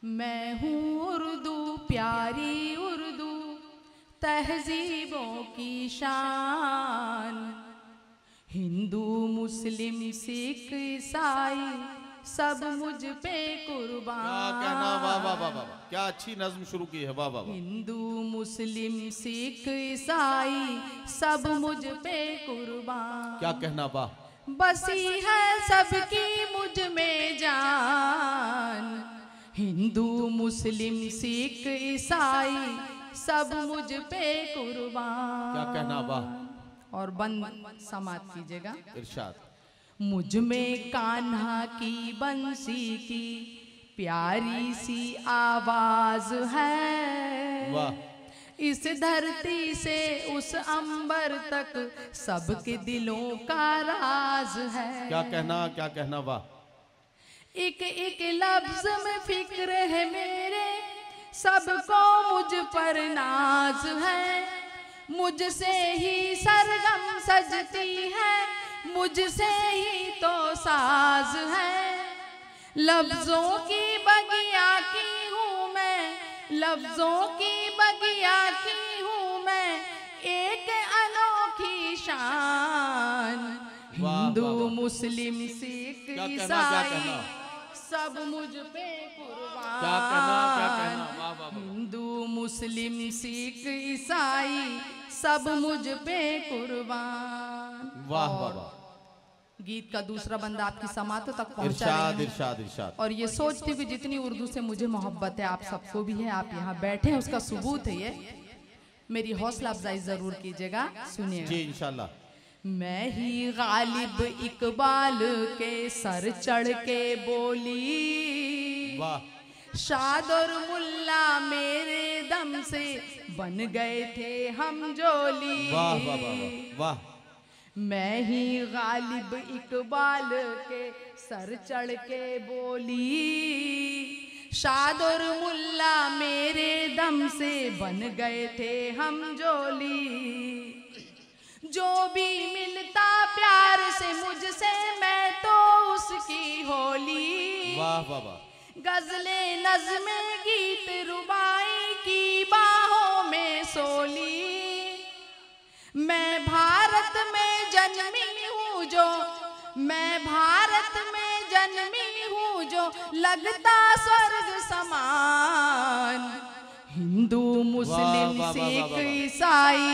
मैं हूँ उर्दू प्यारी उर्दू तहजीबों की शान। हिंदू मुस्लिम सिख ईसाई सब मुझ पे कुर्बान। क्या कहना, वाह वाह वाह वाह, क्या अच्छी नज्म शुरू की है, वाह वाह वाह। हिंदू मुस्लिम सिख ईसाई सब मुझ पे कुर्बान। क्या कहना, वाह। बसी है सबकी मुझ में जान। हिंदू मुस्लिम सिख ईसाई सब मुझ पे कुर्बान। क्या कहना, वाह। और बंद समाप्त कीजिएगा। इरशाद। मुझ में कान्हा की बंसी की प्यारी सी आवाज है। वाह। इस धरती से उस अंबर तक सबके दिलों का राज है। क्या कहना, क्या कहना, वाह। एक एक लफ्ज में फिक्र है मेरे, सबको मुझ पर नाज है। मुझसे ही सरगम सजती है, मुझसे ही तो साज है। लफ्जों की बगिया की हूँ मैं, लफ्जों की बगिया की हूँ मैं, एक अनोखी शान। हिंदू मुस्लिम सिख ईसाई सब मुझ पे कुर्बान। क्या कहना, क्या कहना, वाह वाह। हिंदू मुस्लिम सिख ईसाई सब मुझ पे कुर्बान। वाह वाह वाह। गीत का दूसरा बंदा आपकी समातों तक पहुंचा इरशाद इरशाद इरशाद। और ये सोचती हुई जितनी उर्दू से मुझे मोहब्बत है आप सबको भी है, आप यहाँ बैठे हैं उसका सबूत है ये। मेरी हौसला अफजाई जरूर कीजिएगा, सुनिएगा जी इंशाल्लाह। मैं ही गालिब इकबाल के सर चढ़ के बोली, वाह। शाद और मुल्ला मेरे दम से बन गए थे हम जोली। वाह वाह वाह वाह। मैं ही गालिब इकबाल के सर चढ़ के बोली, शाद और मुल्ला मेरे दम से बन गए थे हम जोली। जो भी मिलता प्यार से मुझसे मैं तो उसकी होली। वाह वाह वाह। गजले नज़्मे गीत रुबाई की बाहों में सोली। मैं भारत में जन्मी हूँ जो, मैं भारत में जन्मी हूँ जो लगता स्वर्ग समान। हिंदू मुस्लिम सिख ईसाई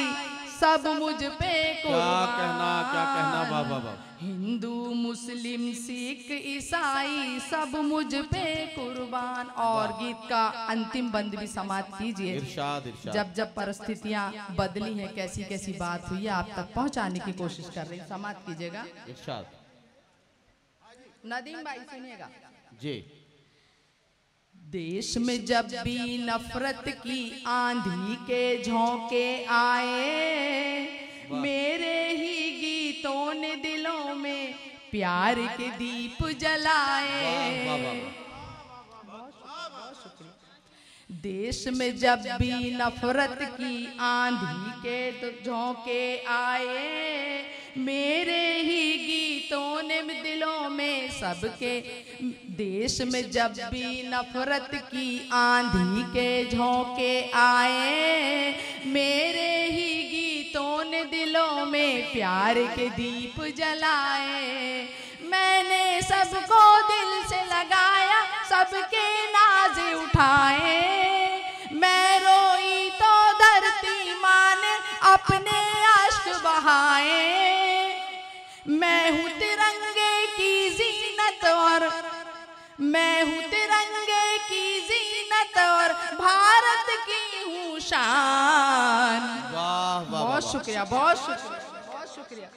सब मुझ पे कुर्बान। क्या कहना, क्या कहना, वाह वाह वाह। हिंदू मुस्लिम सिख ईसाई सब मुझ पे कुर्बान। और गीत का अंतिम बंद भी समाप्त कीजिए। इरशाद इरशाद। जब जब परिस्थितियां बदली हैं, कैसी कैसी बात हुई है, आप तक पहुंचाने की कोशिश कर रही, समाप्त कीजिएगा। इरशाद। नदीम भाई सुनिएगा जी। देश में जब भी नफरत की आंधी के झोंके आए, मेरे ही गीतों ने दिलों में प्यार के दीप जलाए। वाह वाह वाह। देश में जब भी नफरत की आंधी के झोंके आए, मेरे ही गीतों ने दिलों में सबके। देश में जब भी नफरत की आंधी के झोंके आए, मेरे ही गीतों ने दिलों में प्यार के दीप जलाए। मैंने सबको दिल से लगाया, सबके नाज उठाए। मैं रोई तो धरती माँ ने अपने आश्क बहाए। मैं हूँ तिरंगे की जीनत और, मैं हूँ तिरंगे की जीनत और भारत की हूँ शान। वाह वाह। बहुत शुक्रिया, बहुत शुक्रिया, बहुत शुक्रिया।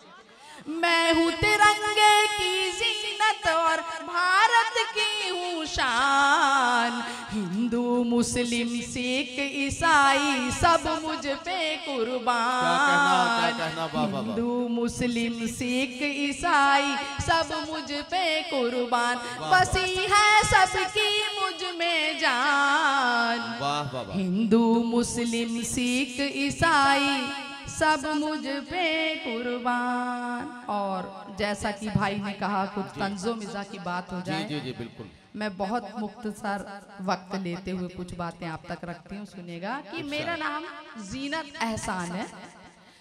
मैं हूँ तिरंगे की जीनत और भारत की हूँ शान। हिंदू मुस्लिम सिख ईसाई सब मुझ पे कुर्बान। क्या कहना, वाह वाह वाह। हिंदू मुस्लिम सिख ईसाई सब मुझ पे कुर्बान। बसी है सबकी मुझ में जान। वाह वाह वाह। हिंदू मुस्लिम सिख ईसाई सब मुझ पे कुर्बान। और जैसा कि भाई ने कहा कुछ तंजो मिजा की बात हो जी जाए, जी जी बिल्कुल। मैं बहुत मुख्तसर वक्त लेते हुए कुछ बातें आप तक रखती हूँ। सुनिएगा कि मेरा नाम जीनत एहसान है।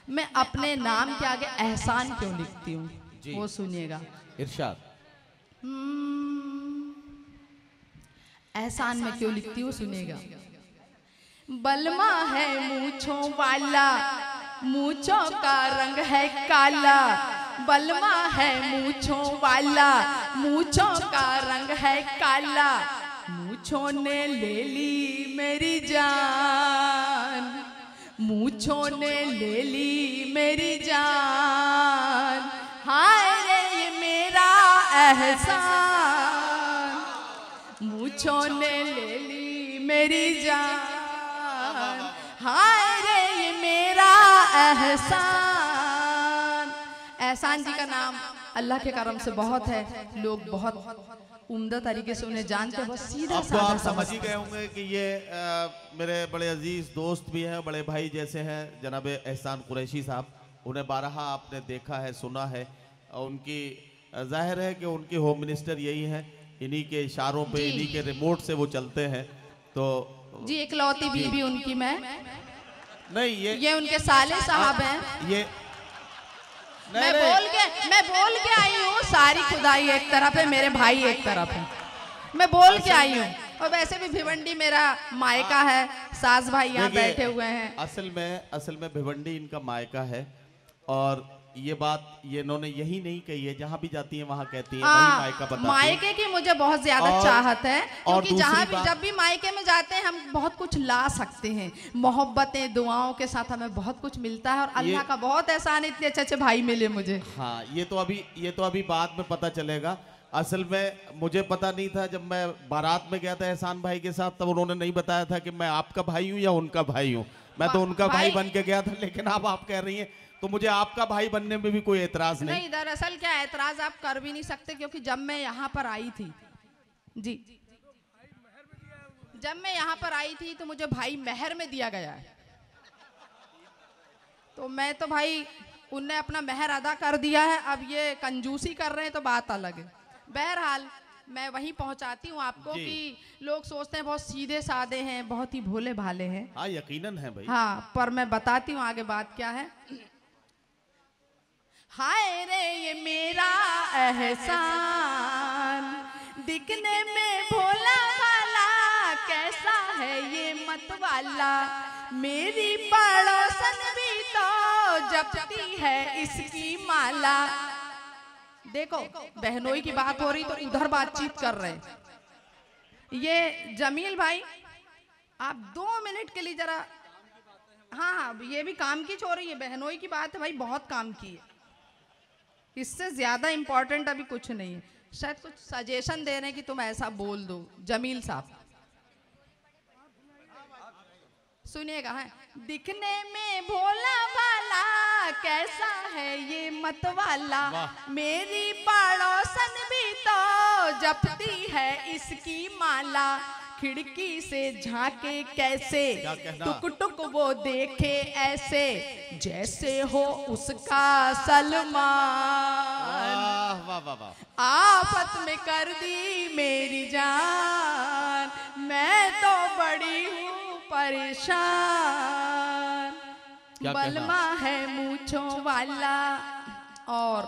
मैं अपने नाम के आगे एहसान क्यों लिखती हूँ वो सुनिएगा। इरशाद। एहसान में क्यों लिखती हूँ सुनिएगा। बलमा है मूंछों वाला, मूंछों का रंग है काला। बलमा है मूंछों वाला, मूंछों का रंग है काला। मूंछों ने ले ली मेरी जान, मूंछों ने ले ली मेरी जान। हाय रे ये मेरा एहसान, मूंछों ने ले ली मेरी जान। हाय रे ये मेरा एहसान। एहसान जी का नाम अल्लाह के करम से बहुत है, लोग बहुत उम्दा तरीके से उन्हें जानते हैं। बहुत सीधा अब तो आप साधा समझ ही गए होंगे कि ये मेरे बड़े अजीज दोस्त भी हैं, बड़े भाई जैसे हैं जनाब एहसान कुरैशी साहब। उन्हें बारहा आपने देखा है, सुना है। उनकी जाहिर है कि उनके होम मिनिस्टर यही हैं, इन्हीं के इशारों पे, इन्हीं के रिमोट से वो चलते हैं। तो जी इकलौती बीवी उनकी मैं नहीं, ये उनके साले साहब हैं। ये मैं बोल के आई हूँ, सारी खुदाई एक तरफ है, मेरे भाई एक तरफ है। मैं बोल के आई हूँ। और वैसे भी भिवंडी मेरा मायका है, सास भाई यहाँ बैठे हुए हैं। असल में भिवंडी इनका मायका है। और ये बात ये इन्होंने यही नहीं कही है, जहाँ भी जाती है वहाँ कहती है वही मायका बताती है। मायके की मुझे बहुत ज्यादा चाहत है, क्योंकि जहाँ भी जब भी मायके में जाते हैं हम बहुत कुछ ला सकते हैं। मोहब्बतें दुआओं के साथ हमें बहुत कुछ मिलता है। और अल्लाह का बहुत एहसान, इतने अच्छे अच्छे भाई मिले मुझे। हाँ, ये तो अभी बाद में पता चलेगा। असल में मुझे पता नहीं था, जब मैं बारात में गया था एहसान भाई के साथ, तब उन्होंने नहीं बताया था कि मैं आपका भाई हूँ या उनका भाई हूँ। मैं तो उनका भाई बन के गया था, लेकिन अब आप कह रही हैं तो मुझे आपका भाई बनने में भी कोई एतराज नहीं। दरअसल क्या एतराज आप कर भी नहीं सकते, क्योंकि जब मैं यहाँ पर आई थी जी, जब मैं यहाँ पर आई थी तो मुझे भाई मेहर में दिया गया है। तो मैं तो भाई उनने अपना मेहर अदा कर दिया है, अब ये कंजूसी कर रहे हैं तो बात अलग है। बहरहाल मैं वहीं पहुंचाती हूँ आपको कि लोग सोचते हैं बहुत सीधे साधे हैं, बहुत ही भोले भाले हैं। हाँ, यकीनन है भाई। हाँ, पर मैं बताती हूँ आगे बात क्या है। हाय रे ये मेरा एहसान, दिखने में भोला भाला, कैसा है ये मत वाला। मेरी पड़ोसन भी तो जपती है इसकी माला। देखो बहनोई की बात हो रही तो उधर बातचीत कर रहे हैं। ये जमील भाई आप 2 मिनट के लिए जरा, हाँ ये भी काम की हो रही है, बहनोई की बात है भाई, बहुत काम की है। इससे ज्यादा इंपॉर्टेंट अभी कुछ नहीं है। शायद कुछ सजेशन दे रहे हैं कि तुम ऐसा बोल दो। जमील साहब सुनिएगा, है दिखने में भोला भाला, कैसा है ये मत वाला। मेरी पड़ोसन भी तो जपती है इसकी माला। खिड़की से झांके कैसे, टुक टुक वो देखे ऐसे, जैसे हो उसका सलमान। वाह वाह वाह। आफत में कर दी मेरी जान, मैं तो बड़ी हूँ परेशान। बलमा है मूंछों वाला। और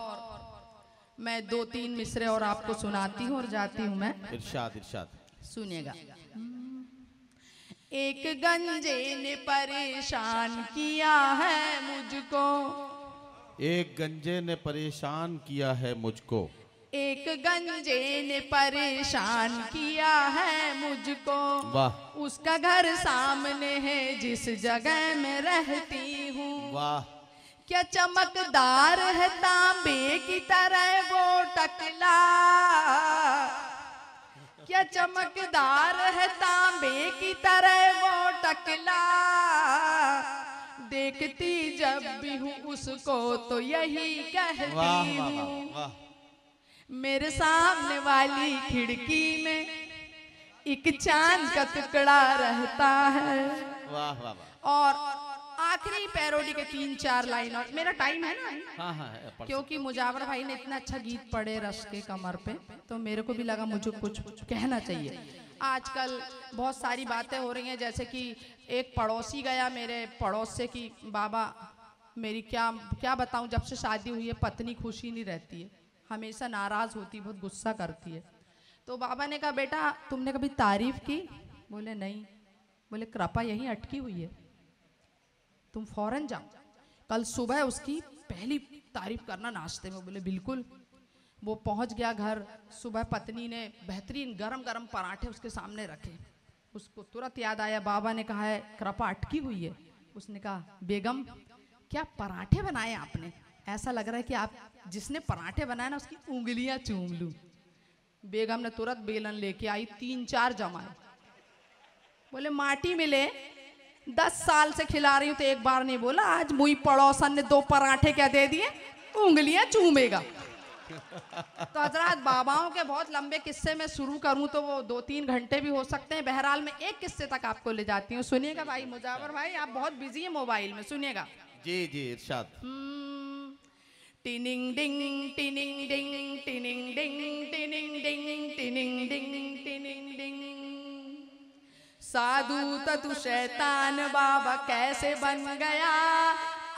मैं 2-3 मिसरे और आपको सुनाती हूँ और जाती हूँ मैं। इरशाद इरशाद। सुनिएगा। एक गंजे ने परेशान किया है मुझको, एक गंजे ने परेशान किया है मुझको। एक गंजे ने परेशान किया है मुझको। वाह। उसका घर सामने है जिस जगह में रहती हूँ। वाह। क्या चमकदार है तांबे की तरह वो टकला। क्या चमकदार है तांबे की तरह वो टकला। देखती जब भी हूँ उसको तो यही कहती हूँ। मेरे सामने वाली खिड़की में एक चांद का टुकड़ा रहता है। वाह वाह वाह। और आखिरी पैरोडी के 3-4 लाइन और मेरा टाइम है ना, हाँ हाँ है, पढ़ क्योंकि मुजावर भाई ने इतना अच्छा गीत पढ़े रस के कमर पे, तो मेरे को भी लगा मुझे कुछ कहना चाहिए। आजकल बहुत सारी बातें हो रही हैं, जैसे कि एक पड़ोसी गया मेरे पड़ोस से कि बाबा मेरी क्या बताऊं, जब से शादी हुई है पत्नी खुशी नहीं रहती है, हमेशा नाराज होती, बहुत गुस्सा करती है। तो बाबा ने कहा बेटा तुमने कभी तारीफ की? बोले नहीं। बोले कृपा यहीं अटकी हुई है, तुम फौरन जाओ, कल सुबह उसकी पहली तारीफ करना नाश्ते में। बोले बिल्कुल। वो पहुंच गया घर, सुबह पत्नी ने बेहतरीन गरम गरम पराठे उसके सामने रखे, उसको तुरंत याद आया बाबा ने कहा है कृपा अटकी हुई है। उसने कहा बेगम क्या पराठे बनाए आपने, ऐसा लग रहा है कि आप जिसने पराठे बनाए ना उसकी उंगलियां चूम लूं। बेगम ने तुरंत बेलन लेके आई, 3-4 जमाए। बोले माटी मिले 10 साल से खिला रही हूं तो एक बार नहीं बोला, आज मुई पड़ोसन ने 2 पराठे क्या दे दिए, उंगलियां चूमेगा। तो हजरत बाबाओं के बहुत लंबे किस्से में शुरू करूं तो वो 2-3 घंटे भी हो सकते हैं। बहरहाल मैं एक किस्से तक आपको ले जाती हूँ, सुनिएगा भाई मुजावर भाई, आप बहुत बिजी हैं मोबाइल में, सुनिएगा। जी जी इरशाद। टिनिंग डिंग टिनिंग डिंग टिनिंग डिंग टिनिंग डिंग टिनिंग डिंग टिनिंग डिंग। साधु तू शैतान बाबा कैसे बन गया,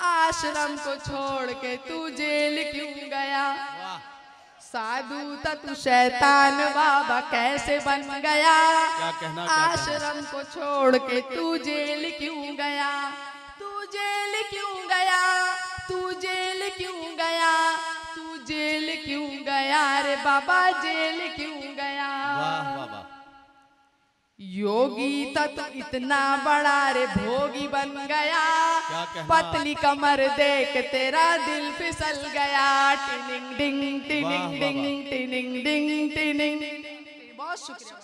आश्रम को छोड़ के तू जेल क्यों गया। साधु तू शैतान बाबा कैसे बन गया, आश्रम को छोड़ के तू जेल क्यों गया। तू जेल क्यों गया, तू जेल क्यों गया, तू जेल क्यों गया रे बाबा, जेल क्यों गया। वाह वाह वाह। योगी तत्व इतना बड़ा रे भोगी बन गया, पतली कमर देख तेरा दिल फिसल गया। टिनिंग डिंग टिनिंग डिंग टिनिंग डिंग टिनिंग। बहुत शुक्रिया।